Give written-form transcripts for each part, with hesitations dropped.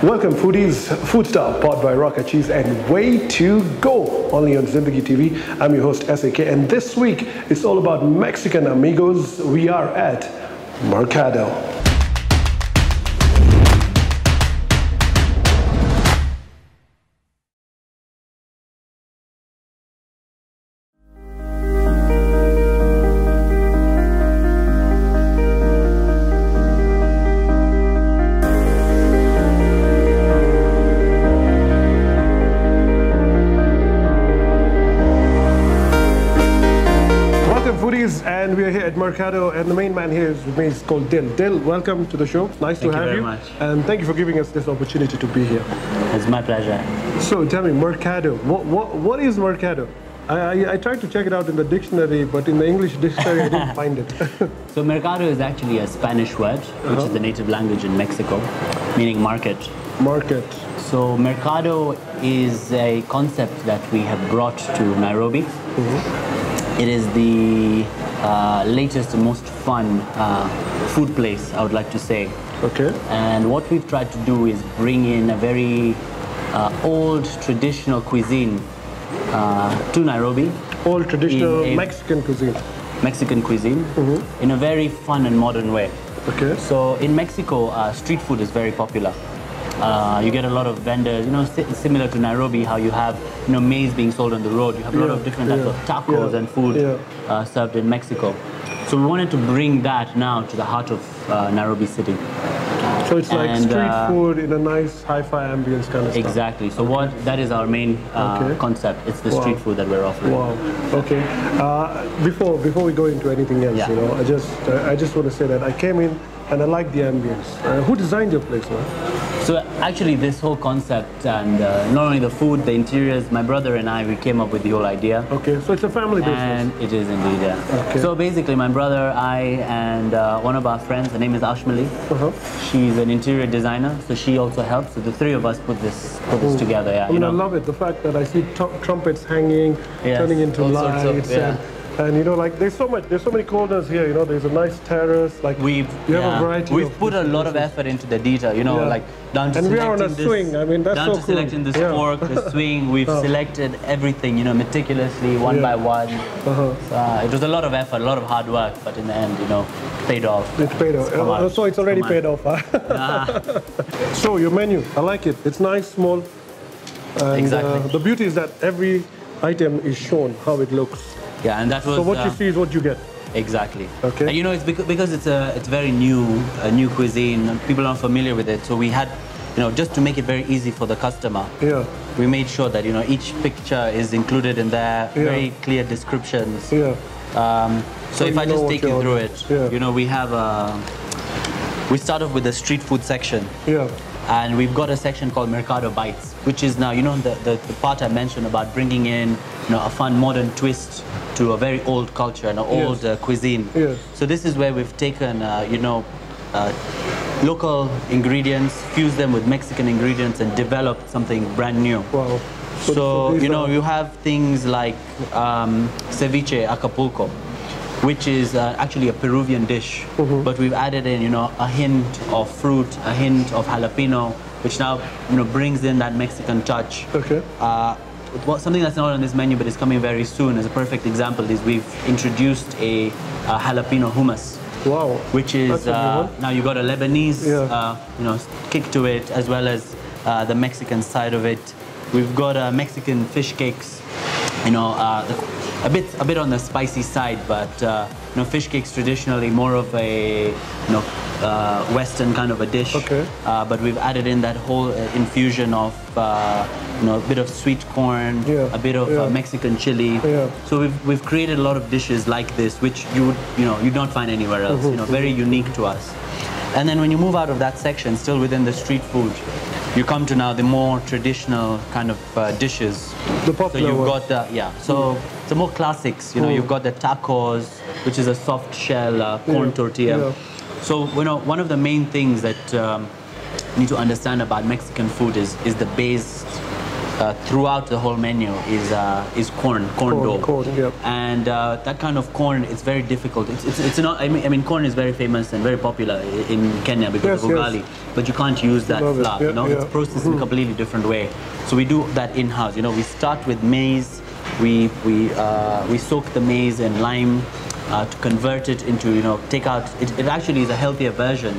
Welcome foodies, FoodSta, powered by Raka Cheese and way to go, only on Zindagi TV. I'm your host SAK, and this week it's all about Mexican amigos. We are at Mercado. And we are here at Mercado, and the main man here is with me. Is called Dil. Dil, welcome to the show. Nice to have you. Thank you very much. And thank you for giving us this opportunity to be here. It's my pleasure. So tell me, Mercado. What is Mercado? I tried to check it out in the dictionary, but in the English dictionary I didn't find it. So Mercado is actually a Spanish word, which is the native language in Mexico, meaning market. Market. So Mercado is a concept that we have brought to Nairobi. It is the latest and most fun food place, I would like to say. Okay. And what we've tried to do is bring in a very old traditional cuisine to Nairobi. Old traditional Mexican cuisine. Mexican cuisine in a very fun and modern way. Okay. So in Mexico, street food is very popular. You get a lot of vendors, similar to Nairobi, how you have, maize being sold on the road. You have a lot of different types of tacos and food served in Mexico. So we wanted to bring that now to the heart of Nairobi city. So it's like street food in a nice hi-fi ambience kind of stuff. Exactly. So that is our main concept. It's the street food that we're offering. Wow. Okay. Before we go into anything else, I just want to say that I came in and I like the ambience. Who designed your place, man? So actually this whole concept and not only the food, the interiors, my brother and I, we came up with the whole idea. Okay, so it's a family business. And it is indeed, yeah. Okay. So basically my brother, I, and one of our friends, her name is Ashmali. She's an interior designer, so she also helps. So the three of us put this together, yeah. I love it, the fact that I see trumpets hanging, turning into lights. And there's so many corners here. There's a nice terrace. Like you have a variety. We've put a lot of effort into the detail. Like down to and we are on a swing. I mean, that's down so to cool. selecting this fork, the swing. We've selected everything, meticulously, one by one. It was a lot of effort, a lot of hard work, but in the end, paid off. It's paid off. So it's already paid off. Huh? So your menu, I like it. It's nice, small. And, exactly. The beauty is that every item is shown how it looks. Yeah, and that was. So what you see is what you get. Exactly. Okay. And it's because it's very new, a new cuisine. And people aren't familiar with it, so we had, just to make it very easy for the customer. Yeah. We made sure that each picture is included in there, very clear descriptions. Yeah. So if I just take you through it, we have we start off with the street food section. Yeah. And we've got a section called Mercado Bites, which is now, the part I mentioned about bringing in, a fun modern twist to a very old culture and an old cuisine. Yes. So this is where we've taken, local ingredients, fused them with Mexican ingredients, and developed something brand new. Wow. So you have things like ceviche Acapulco, which is actually a Peruvian dish, but we've added in, a hint of fruit, a hint of jalapeno, which now, brings in that Mexican touch. Okay. Something that's not on this menu, but is coming very soon, as a perfect example, is we've introduced a jalapeno hummus. Wow. Which is, now you've got a Lebanese, kick to it, as well as the Mexican side of it. We've got Mexican fish cakes, a bit on the spicy side, but fish cakes traditionally more of a Western kind of a dish. Okay. But we've added in that whole infusion of a bit of sweet corn, a bit of Mexican chili. Yeah. So we've created a lot of dishes like this, which you'd not find anywhere else. Very unique to us. And then when you move out of that section, still within the street food, you come to now the more traditional kind of dishes. The popular ones. So you've got so the more classics. You've got the tacos, which is a soft shell corn tortilla. Yeah. So one of the main things that you need to understand about Mexican food is the base throughout the whole menu is corn dough. Corn, yep. And that kind of corn, it's very difficult. It's not. I mean, corn is very famous and very popular in Kenya because of ugali. But you can't use that flour. Yeah, you know, it's processed in a completely different way. So we do that in-house. You know, we start with maize. We soak the maize in lime. To convert it into, you know, take out, it actually is a healthier version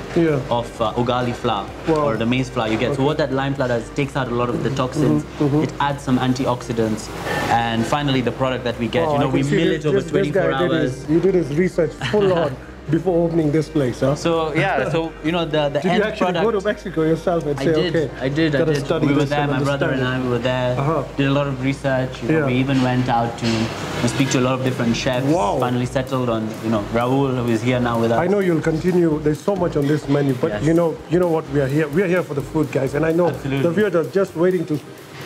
of ugali flour or the maize flour you get. So what that lime flour does, takes out a lot of the toxins, it adds some antioxidants, and finally the product that we get, you know, we mill it over 24 hours. You did his research full on before opening this place, huh? So yeah, so you know the did end you actually product, go to Mexico yourself and say, okay, I did. We were there, my brother and I, we were there, did a lot of research. You know, we even went out to speak to a lot of different chefs. Finally settled on, you know, Raul, who is here now with us. I know you'll continue. There's so much on this menu, but you know what, we are here. We are here for the food, guys, and I know the viewers are just waiting to.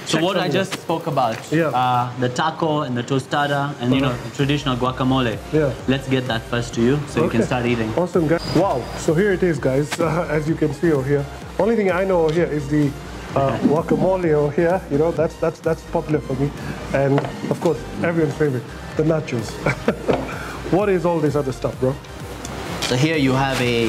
So what I just spoke about, the taco and the tostada and you know the traditional guacamole. Let's get that first to you so you can start eating. Awesome, guys. Wow. So here it is, guys. As you can see over here. Only thing I know over here is the guacamole over here. You know, that's popular for me, and of course everyone's favorite, the nachos. What is all this other stuff, bro? So here you have a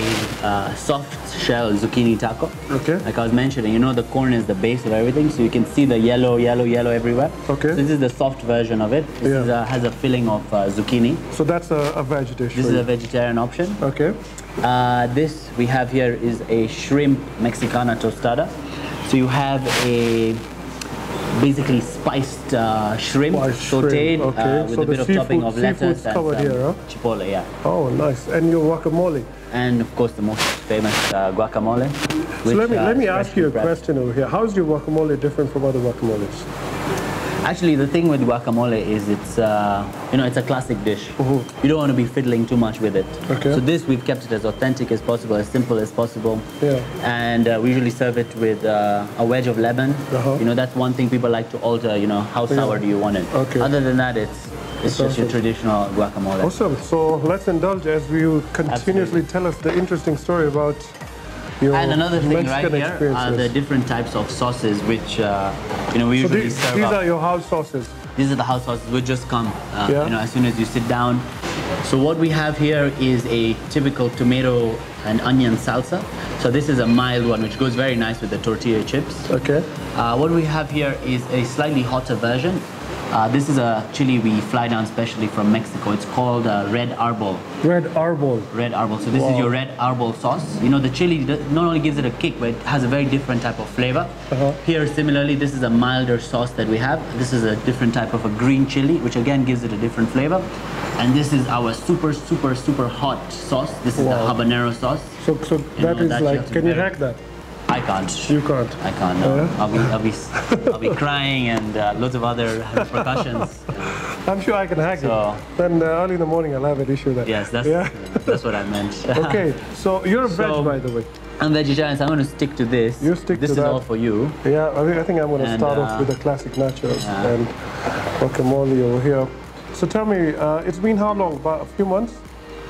soft shell zucchini taco. Okay. Like I was mentioning, you know the corn is the base of everything, so you can see the yellow everywhere. Okay. So this is the soft version of it. This has a filling of zucchini. So that's a veg dish. This is a vegetarian option. Okay. This we have here is a shrimp Mexicana tostada. So you have a basically spiced shrimp sauteed with a bit of topping of lettuce and chipotle, Oh, nice. And your guacamole. And of course the most famous guacamole. So let me ask you a question over here. How is your guacamole different from other guacamoles? Actually, the thing with guacamole is it's you know, it's a classic dish. You don't want to be fiddling too much with it. So this, we've kept it as authentic as possible, as simple as possible. And we usually serve it with a wedge of lemon. You know, that's one thing people like to alter. You know, how sour do you want it? Other than that, it's just your traditional guacamole. Awesome. So let's indulge as you continuously tell us the interesting story about your and another thing Mexican right here are the different types of sauces which you know, we usually serve these up. are your house sauces. These are the house sauces which just come you know, as soon as you sit down. So what we have here is a typical tomato and onion salsa. So this is a mild one which goes very nice with the tortilla chips. What we have here is a slightly hotter version. This is a chili we fly down specially from Mexico. It's called red arbol. Red arbol. Red arbol. So this is your red arbol sauce. You know, the chili not only gives it a kick, but it has a very different type of flavor. Here, similarly, this is a milder sauce that we have. This is a different type of a green chili, which again gives it a different flavor. And this is our super, super, super hot sauce. This is the habanero sauce. So that is like, can you hack that? I can't. You can't? I can't, no. I'll be crying and loads of other repercussions. I'm sure I can hack it. Then early in the morning I'll have an issue there. Yes, that's what I meant. Okay, so you're a veg, by the way. I'm vegetarian, so I'm going to stick to this. You stick to that. This is all for you. Yeah, I think I'm going to start off with the classic nachos and guacamole over here. So tell me, it's been how long? About a few months?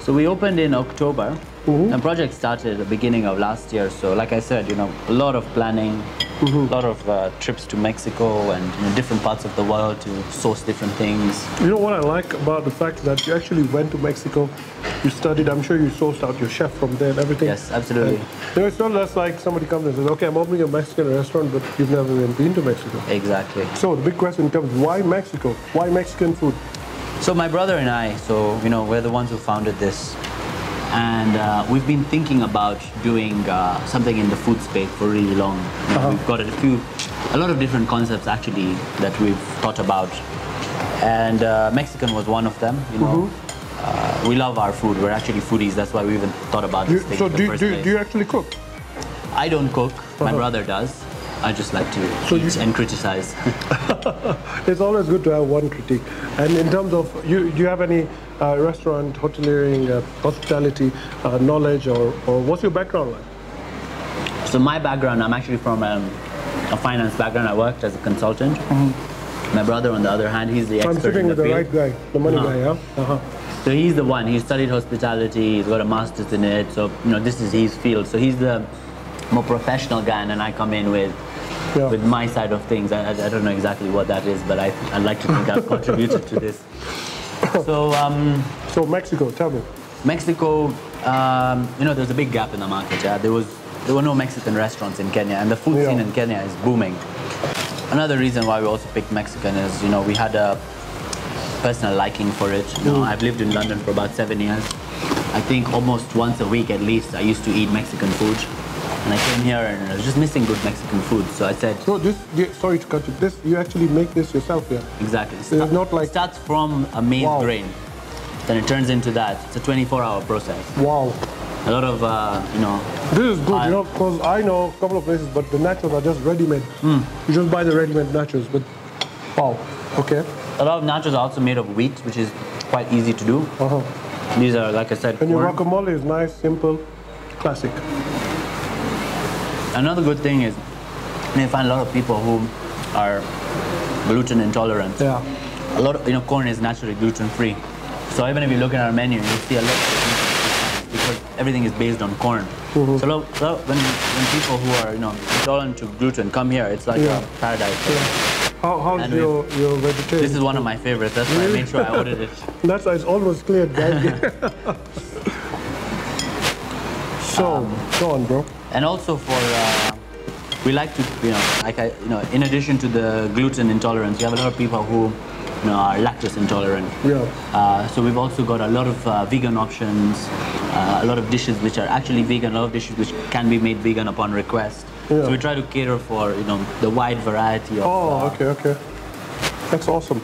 So we opened in October. The project started at the beginning of last year. So like I said, you know, a lot of planning, a lot of trips to Mexico and different parts of the world to source different things. You know what I like about the fact that you actually went to Mexico, you studied, I'm sure you sourced out your chef from there and everything. Yes, absolutely. And, you know, it's not just like somebody comes and says, okay, I'm opening a Mexican restaurant, but you've never even been to Mexico. Exactly. So the big question comes, why Mexico? Why Mexican food? So my brother and I, you know, we're the ones who founded this. And we've been thinking about doing something in the food space for really long. You know, we've got a lot of different concepts actually that we've thought about. And Mexican was one of them, you know. We love our food. We're actually foodies. That's why we even thought about this thing in the first place. Do you actually cook? I don't cook. My brother does. I just like to eat and criticize. It's always good to have one critique. And in terms of, do you have any restaurant, hoteliering, hospitality knowledge, or what's your background like? So my background, I'm actually from a finance background. I worked as a consultant. My brother, on the other hand, he's the expert. I'm sitting with the right guy, the money guy, yeah? So he's the one. He studied hospitality. He's got a master's in it. So you know, this is his field. So he's the more professional guy, and then I come in with with my side of things. I don't know exactly what that is, but I'd like to think I've contributed to this. So Mexico, tell me. Mexico, you know, there's a big gap in the market. Yeah, there were no Mexican restaurants in Kenya, and the food scene in Kenya is booming. Another reason why we also picked Mexican is, you know, we had a personal liking for it. You know, I've lived in London for about 7 years. I think almost once a week at least I used to eat Mexican food. And I came here and I was just missing good Mexican food. So I said... So this, sorry to cut you, this, you actually make this yourself here? Exactly. So it's not like... It starts from a maize grain. Then it turns into that. It's a 24-hour process. Wow. A lot of, you know... This is good, you know, because I know a couple of places, but the nachos are just ready-made. You just buy the ready-made nachos, but wow, okay. A lot of nachos are also made of wheat, which is quite easy to do. These are, like I said, and your guacamole is nice, simple, classic. Another good thing is, you find a lot of people who are gluten intolerant. Yeah. A lot of, you know, corn is naturally gluten-free. So even if you look at our menu, you see a lot of gluten because everything is based on corn. So when people who are, you know, intolerant to gluten come here, it's like a paradise. How's your vegetarian? This is one of my favorites. That's why I made sure I ordered it. That's why it's almost cleared, guys. So, go on, bro. And also for, we like to, you know, like in addition to the gluten intolerance, we have a lot of people who, you know, are lactose intolerant. So we've also got a lot of vegan options, a lot of dishes which are actually vegan, a lot of dishes which can be made vegan upon request. So we try to cater for, you know, the wide variety of... Okay. That's awesome.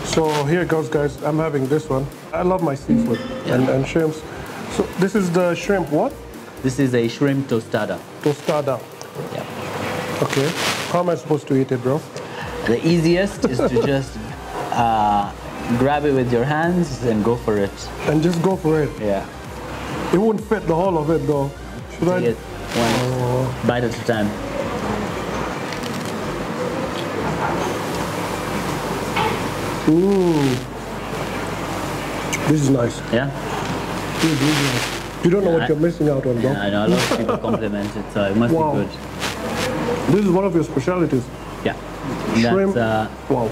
So here it goes, guys. I'm having this one. I love my seafood and shrimps. So this is the shrimp what? This is a shrimp tostada. Tostada. Yeah. Okay. How am I supposed to eat it, bro? The easiest is to just grab it with your hands and go for it. And just go for it? Yeah. It won't fit the whole of it, though. Should I? One bite at a time. This is nice. Yeah? This is really nice. You don't know what you're missing out on, bro. Yeah, I know. A lot of people compliment it, so it must be good. This is one of your specialties. Yeah. Shrimp.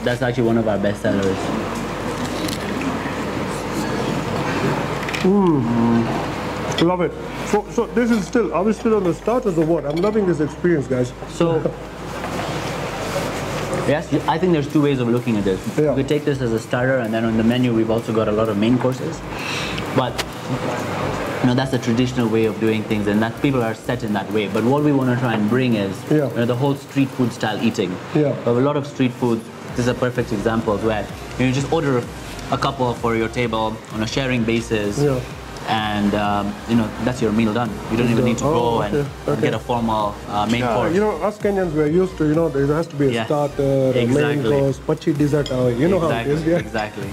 That's actually one of our best sellers. Love it. So this is still, are we still on the starters or what? I'm loving this experience, guys. So, yes, I think there's two ways of looking at this. You could take this as a starter, and then on the menu we've also got a lot of main courses. But, you know, that's the traditional way of doing things, and that people are set in that way. But what we want to try and bring is you know, the whole street food style eating. We have a lot of street food. This is a perfect example where you just order a couple for your table on a sharing basis. And you know, that's your meal done. You don't even need to go and get a formal main course. You know, us Kenyans, we're used to, you know, there has to be a starter, a main course, pachi dessert. You know how it is. Exactly.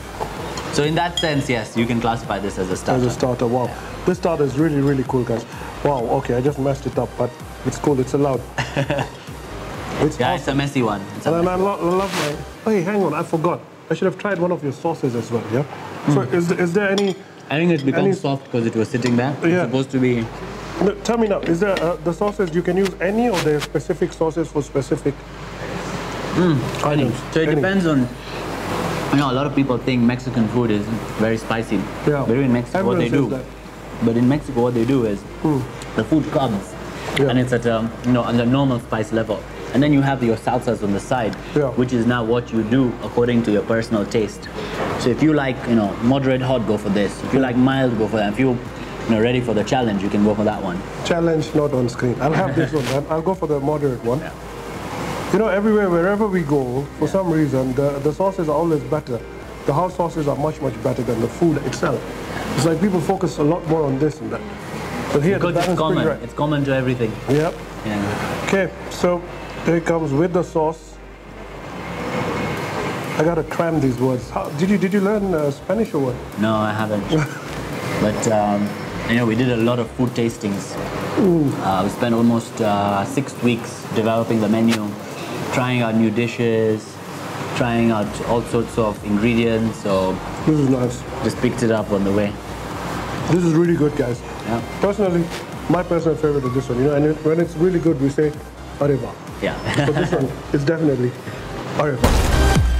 So in that sense, yes, you can classify this as a starter. As a starter, wow. This starter is really, really cool, guys. Wow, okay, I just messed it up, but it's cool, it's allowed. It's awesome. It's a messy one. And I love my... Hey, hang on, I forgot. I should have tried one of your sauces as well, yeah? So is there any... I think it's become soft because it was sitting there. It's supposed to be... No, tell me now, is there the sauces, you can use any or there are specific sauces for specific items? So it depends on... You know, a lot of people think Mexican food is very spicy. But in Mexico, what they do... But in Mexico, what they do is the food comes and it's at you know, on the normal spice level. And then you have your salsas on the side, which is now what you do according to your personal taste. So if you like, you know, moderate hot, go for this. If you like mild, go for that. If you're ready for the challenge, you can go for that one. Challenge not on screen. I'll have this one. I'll go for the moderate one. You know, everywhere, wherever we go, for some reason, the sauces are always better. The house sauces are much, much better than the food itself. It's like people focus a lot more on this and that. But here, because it's common. It's common to everything. Yep. Okay, so here it comes with the sauce. I gotta cram these words. Did you learn Spanish or what? No, I haven't. But you know, we did a lot of food tastings. We spent almost 6 weeks developing the menu, trying out new dishes, trying out all sorts of ingredients. So this is nice. Just picked it up on the way. This is really good, guys. Personally, my personal favorite is this one. You know, and when it's really good, we say arriba. Yeah. So this one is definitely arepa.